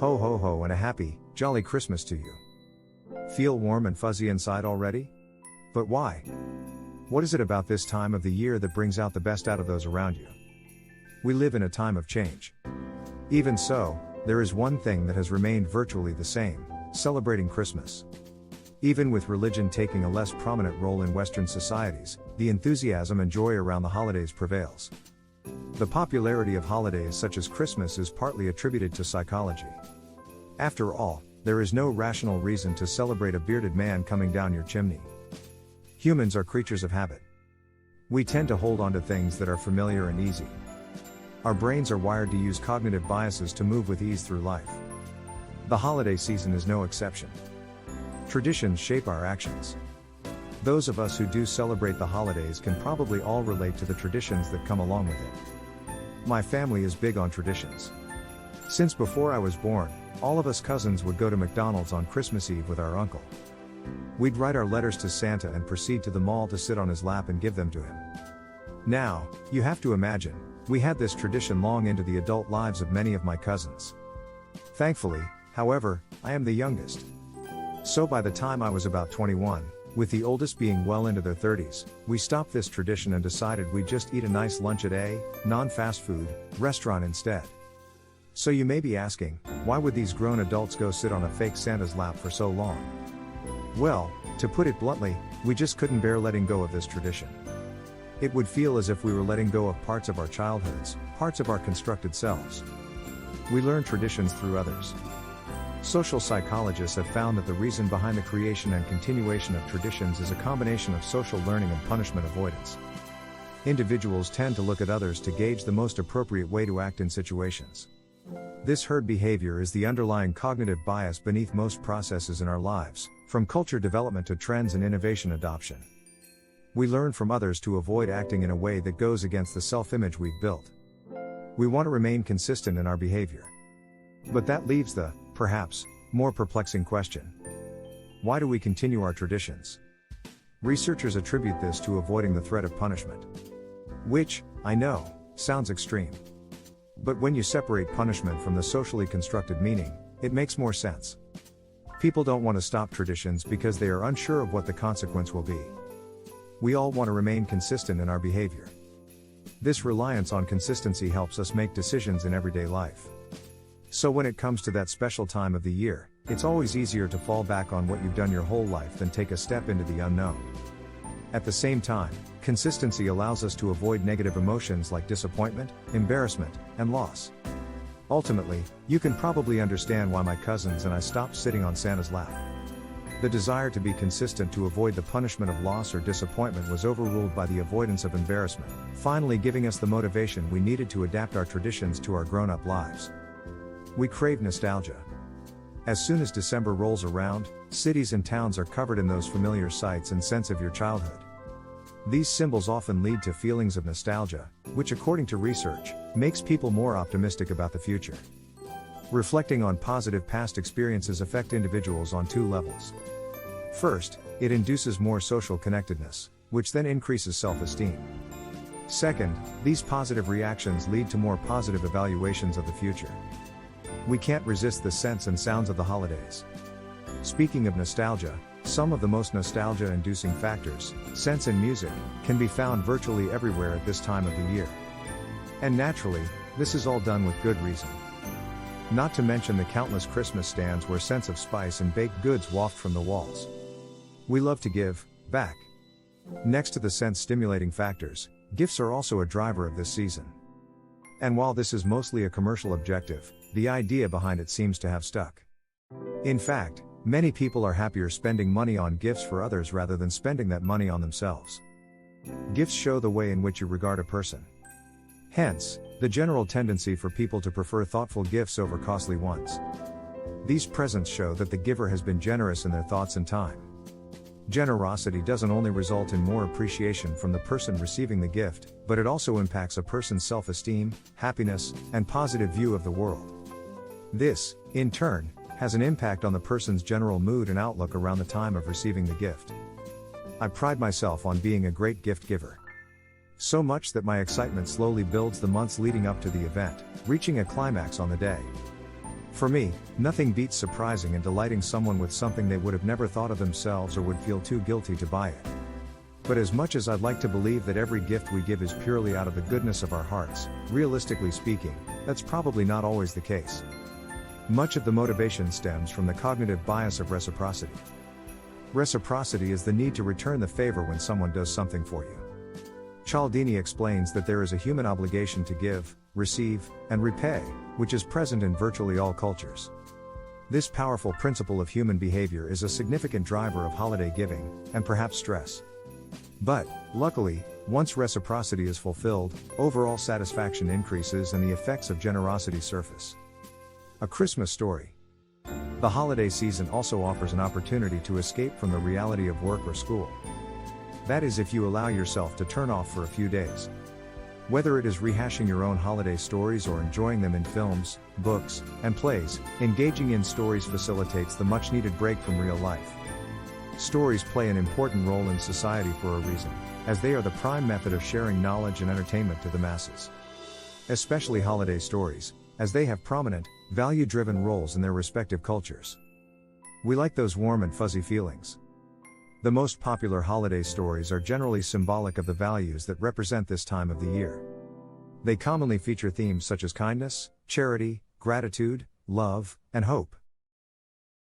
Ho ho ho and a happy, jolly Christmas to you. Feel warm and fuzzy inside already? But why? What is it about this time of the year that brings out the best out of those around you? We live in a time of change. Even so, there is one thing that has remained virtually the same: celebrating Christmas. Even with religion taking a less prominent role in Western societies, the enthusiasm and joy around the holidays prevails. The popularity of holidays such as Christmas is partly attributed to psychology. After all, there is no rational reason to celebrate a bearded man coming down your chimney. Humans are creatures of habit. We tend to hold on to things that are familiar and easy. Our brains are wired to use cognitive biases to move with ease through life. The holiday season is no exception. Traditions shape our actions. Those of us who do celebrate the holidays can probably all relate to the traditions that come along with it. My family is big on traditions. Since before I was born, all of us cousins would go to McDonald's on Christmas Eve with our uncle. We'd write our letters to Santa and proceed to the mall to sit on his lap and give them to him. Now, you have to imagine, we had this tradition long into the adult lives of many of my cousins. Thankfully, however, I am the youngest. So by the time I was about 21, with the oldest being well into their 30s, we stopped this tradition and decided we'd just eat a nice lunch at a non-fast food restaurant instead. So you may be asking, why would these grown adults go sit on a fake Santa's lap for so long? Well, to put it bluntly, we just couldn't bear letting go of this tradition. It would feel as if we were letting go of parts of our childhoods, parts of our constructed selves. We learn traditions through others. Social psychologists have found that the reason behind the creation and continuation of traditions is a combination of social learning and punishment avoidance. Individuals tend to look at others to gauge the most appropriate way to act in situations. This herd behavior is the underlying cognitive bias beneath most processes in our lives, from culture development to trends and innovation adoption. We learn from others to avoid acting in a way that goes against the self-image we've built. We want to remain consistent in our behavior. But that leaves the, perhaps, more perplexing question. Why do we continue our traditions? Researchers attribute this to avoiding the threat of punishment. Which, I know, sounds extreme. But when you separate punishment from the socially constructed meaning, it makes more sense. People don't want to stop traditions because they are unsure of what the consequence will be. We all want to remain consistent in our behavior. This reliance on consistency helps us make decisions in everyday life. So when it comes to that special time of the year, it's always easier to fall back on what you've done your whole life than take a step into the unknown. At the same time, consistency allows us to avoid negative emotions like disappointment, embarrassment, and loss. Ultimately, you can probably understand why my cousins and I stopped sitting on Santa's lap. The desire to be consistent to avoid the punishment of loss or disappointment was overruled by the avoidance of embarrassment, finally giving us the motivation we needed to adapt our traditions to our grown-up lives. We crave nostalgia. As soon as December rolls around, cities and towns are covered in those familiar sights and scents of your childhood. These symbols often lead to feelings of nostalgia, which according to research, makes people more optimistic about the future. Reflecting on positive past experiences affect individuals on two levels. First, it induces more social connectedness, which then increases self-esteem. Second, these positive reactions lead to more positive evaluations of the future. We can't resist the scents and sounds of the holidays. Speaking of nostalgia, some of the most nostalgia-inducing factors, scents and music, can be found virtually everywhere at this time of the year. And naturally, this is all done with good reason. Not to mention the countless Christmas stands where scents of spice and baked goods waft from the walls. We love to give back. Next to the sense-stimulating factors, gifts are also a driver of this season. And while this is mostly a commercial objective, the idea behind it seems to have stuck. In fact, many people are happier spending money on gifts for others rather than spending that money on themselves. Gifts show the way in which you regard a person. Hence, the general tendency for people to prefer thoughtful gifts over costly ones. These presents show that the giver has been generous in their thoughts and time. Generosity doesn't only result in more appreciation from the person receiving the gift, but it also impacts a person's self-esteem, happiness, and positive view of the world. This, in turn, has an impact on the person's general mood and outlook around the time of receiving the gift. I pride myself on being a great gift giver. So much that my excitement slowly builds the months leading up to the event, reaching a climax on the day. For me, nothing beats surprising and delighting someone with something they would have never thought of themselves or would feel too guilty to buy it. But as much as I'd like to believe that every gift we give is purely out of the goodness of our hearts, realistically speaking, that's probably not always the case. Much of the motivation stems from the cognitive bias of reciprocity. Reciprocity is the need to return the favor when someone does something for you. Cialdini explains that there is a human obligation to give, receive, and repay, which is present in virtually all cultures. This powerful principle of human behavior is a significant driver of holiday giving, and perhaps stress. But, luckily, once reciprocity is fulfilled, overall satisfaction increases and the effects of generosity surface. A Christmas story. The holiday season also offers an opportunity to escape from the reality of work or school. That is, if you allow yourself to turn off for a few days. Whether it is rehashing your own holiday stories or enjoying them in films, books, and plays, engaging in stories facilitates the much-needed break from real life. Stories play an important role in society for a reason, as they are the prime method of sharing knowledge and entertainment to the masses. Especially holiday stories, as they have prominent, value-driven roles in their respective cultures. We like those warm and fuzzy feelings. The most popular holiday stories are generally symbolic of the values that represent this time of the year. They commonly feature themes such as kindness, charity, gratitude, love, and hope.